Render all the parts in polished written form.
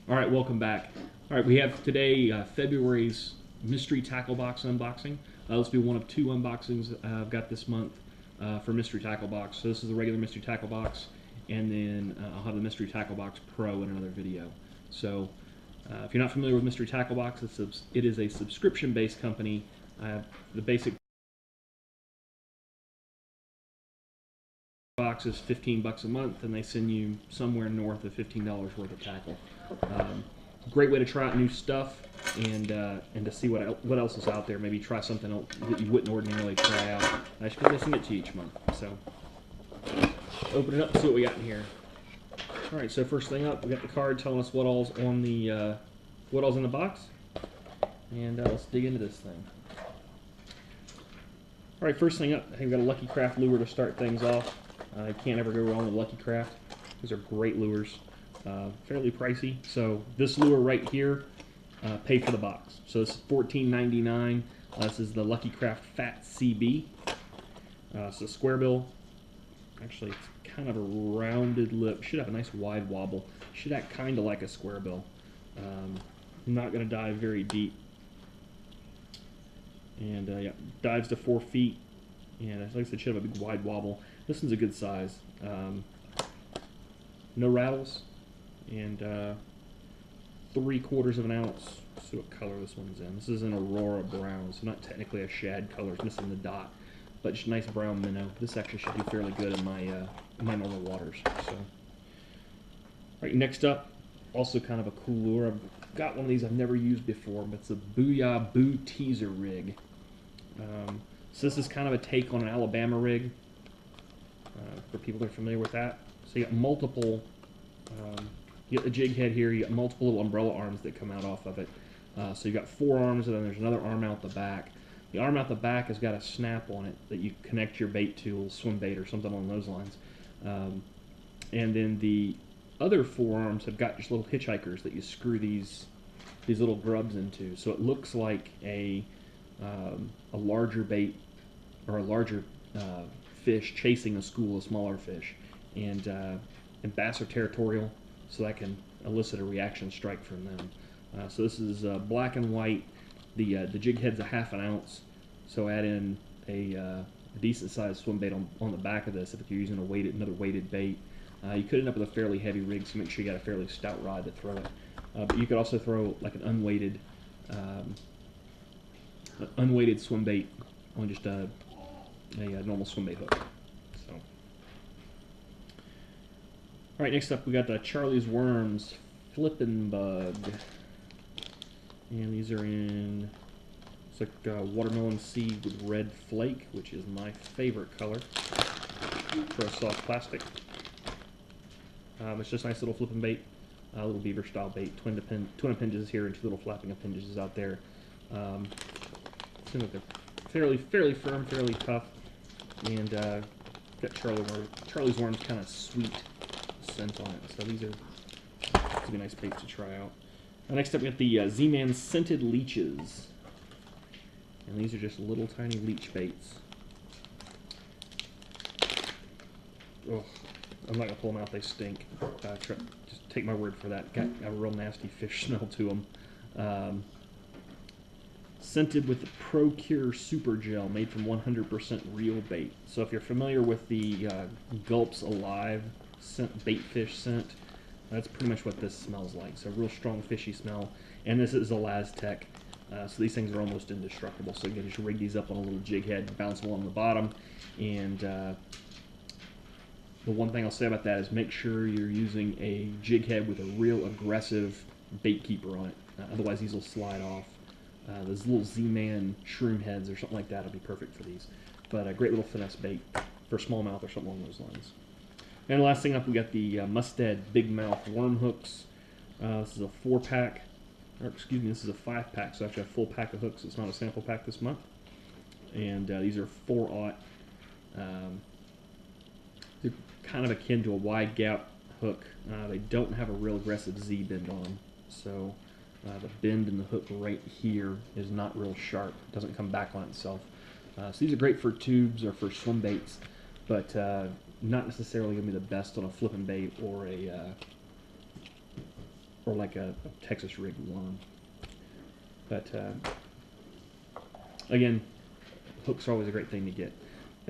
All right, welcome back. All right, we have today February's mystery tackle box unboxing. This will be one of two unboxings I've got this month for mystery tackle box. So this is the regular mystery tackle box, and then I'll have the mystery tackle box pro in another video. So if you're not familiar with mystery tackle box, it is a subscription-based company. The basic box is $15 a month, and they send you somewhere north of $15 worth of tackle. Great way to try out new stuff and to see what else is out there. Maybe try something else that you wouldn't ordinarily try out. I should be send it to you each month. So open it up and see what we got in here. All right. So first thing up, we got the card telling us what all's on the what all's in the box, and let's dig into this thing. All right. First thing up, I think we got a Lucky Craft lure to start things off. You can't ever go wrong with Lucky Craft. These are great lures. Fairly pricey. So this lure right here, pay for the box. So it's $14.99. This is the Lucky Craft Fat CB. It's a square bill. Actually, it's kind of a rounded lip. Should have a nice wide wobble. Should act kind of like a square bill. Not going to dive very deep. And yeah, dives to 4 feet. And like I said, should have a big wide wobble. This one's a good size. No rattles. And 3/4 of an ounce. Let's see what color this one's in. This is an Aurora Brown, so not technically a shad color. It's missing the dot, but just nice brown minnow. This actually should do fairly good in my normal waters. So, all right, next up, also kind of a cool lure. I've got one of these I've never used before, but it's a Booyah Boo Teaser rig. So this is kind of a take on an Alabama rig. For people that are familiar with that, so you got multiple. You got the jig head here, you got multiple little umbrella arms that come out off of it. So you got 4 arms, and then there's another arm out the back. The arm out the back has got a snap on it that you connect your bait to, a swim bait or something along those lines. And then the other 4 arms have got just little hitchhikers that you screw these little grubs into. So it looks like a larger bait or a larger fish chasing a school of smaller fish. And bass are territorial, so that can elicit a reaction strike from them. So this is black and white. The jig head's a 1/2 ounce, so add in a decent sized swim bait on the back of this if you're using another weighted bait. You could end up with a fairly heavy rig, so make sure you got a fairly stout rod to throw it. But you could also throw like an unweighted swim bait on just a normal swim bait hook. So. All right, next up we got Charlie's Worms Flippin' Bug, and these are in, it's like watermelon seed with red flake, which is my favorite color for a soft plastic. It's just a nice little flipping bait, little beaver style bait, twin appendages here and 2 little flapping appendages out there. Seems like they're fairly firm, fairly tough, and got Charlie's Worms kind of sweet scent on it. So these are be nice baits to try out. Next up we got the Z-Man Scented Leeches, and these are just little tiny leech baits. Oh, I'm not gonna pull them out; they stink. Just take my word for that. Got a real nasty fish smell to them. Scented with the Pro-Cure Super Gel, made from 100% real bait. So if you're familiar with the Gulps Alive bait fish scent, that's pretty much what this smells like. So real strong fishy smell, and this is a Laztec, so these things are almost indestructible. So you can just rig these up on a little jig head, bounce them along the bottom, and the one thing I'll say about that is make sure you're using a jig head with a real aggressive bait keeper on it. Otherwise these will slide off. Those little Z-Man shroom heads or something like that will be perfect for these. But a great little finesse bait for smallmouth or something along those lines. And last thing up, we got the Mustad Big Mouth Worm Hooks. This is a 4-pack, or excuse me, this is a 5-pack, so actually a full pack of hooks. It's not a sample pack this month. And these are 4/0. They're kind of akin to a wide gap hook. They don't have a real aggressive Z bend on them. So the bend in the hook right here is not real sharp. It doesn't come back on itself. So these are great for tubes or for swim baits, but not necessarily going to be the best on a flipping bait or or like a Texas rig worm. But again, hooks are always a great thing to get.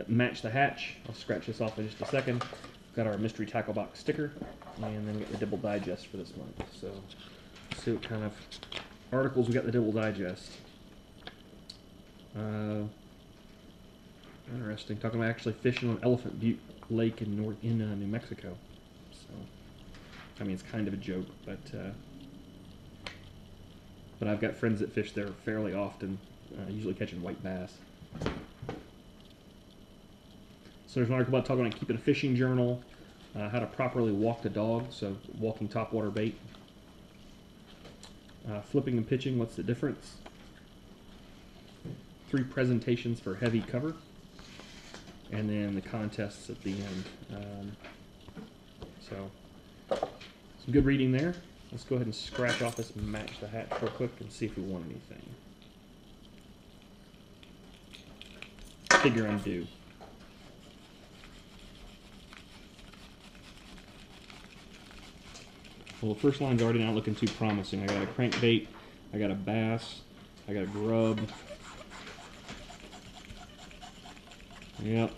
Match the hatch. I'll scratch this off in just a second. Got our mystery tackle box sticker, and then we got the Dibble Digest for this month. So let's see what kind of articles we got in the Dibble Digest. Interesting. Talking about actually fishing on Elephant Butte Lake in New Mexico. So I mean, it's kind of a joke, but I've got friends that fish there fairly often, usually catching white bass. So there's an article about talking about keeping a fishing journal, how to properly walk the dog, so walking topwater bait. Flipping and pitching, what's the difference? 3 presentations for heavy cover. And then the contests at the end. So some good reading there. Let's go ahead and scratch off this Match the Hatch real quick and see if we won anything. Figure I'm due. Well, the first line's already not looking too promising. I got a crankbait, I got a bass, I got a grub. Yep.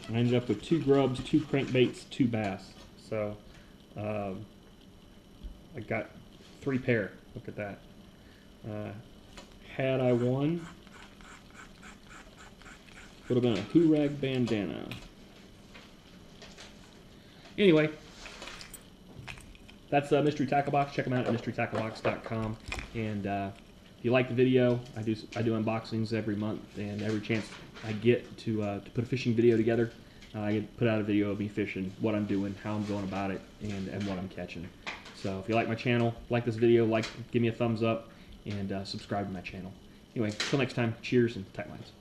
I ended up with 2 grubs, 2 crankbaits, 2 bass. So, I got 3 pair. Look at that. Had I won, would have been a Hoorag bandana. Anyway, that's Mystery Tackle Box. Check them out at mysterytacklebox.com. And if you like the video, I do unboxings every month, and every chance I get to put a fishing video together, I put out a video of me fishing, what I'm doing, how I'm going about it, and what I'm catching. So if you like my channel, like this video, give me a thumbs up, and subscribe to my channel. Anyway, until next time, cheers and tight lines.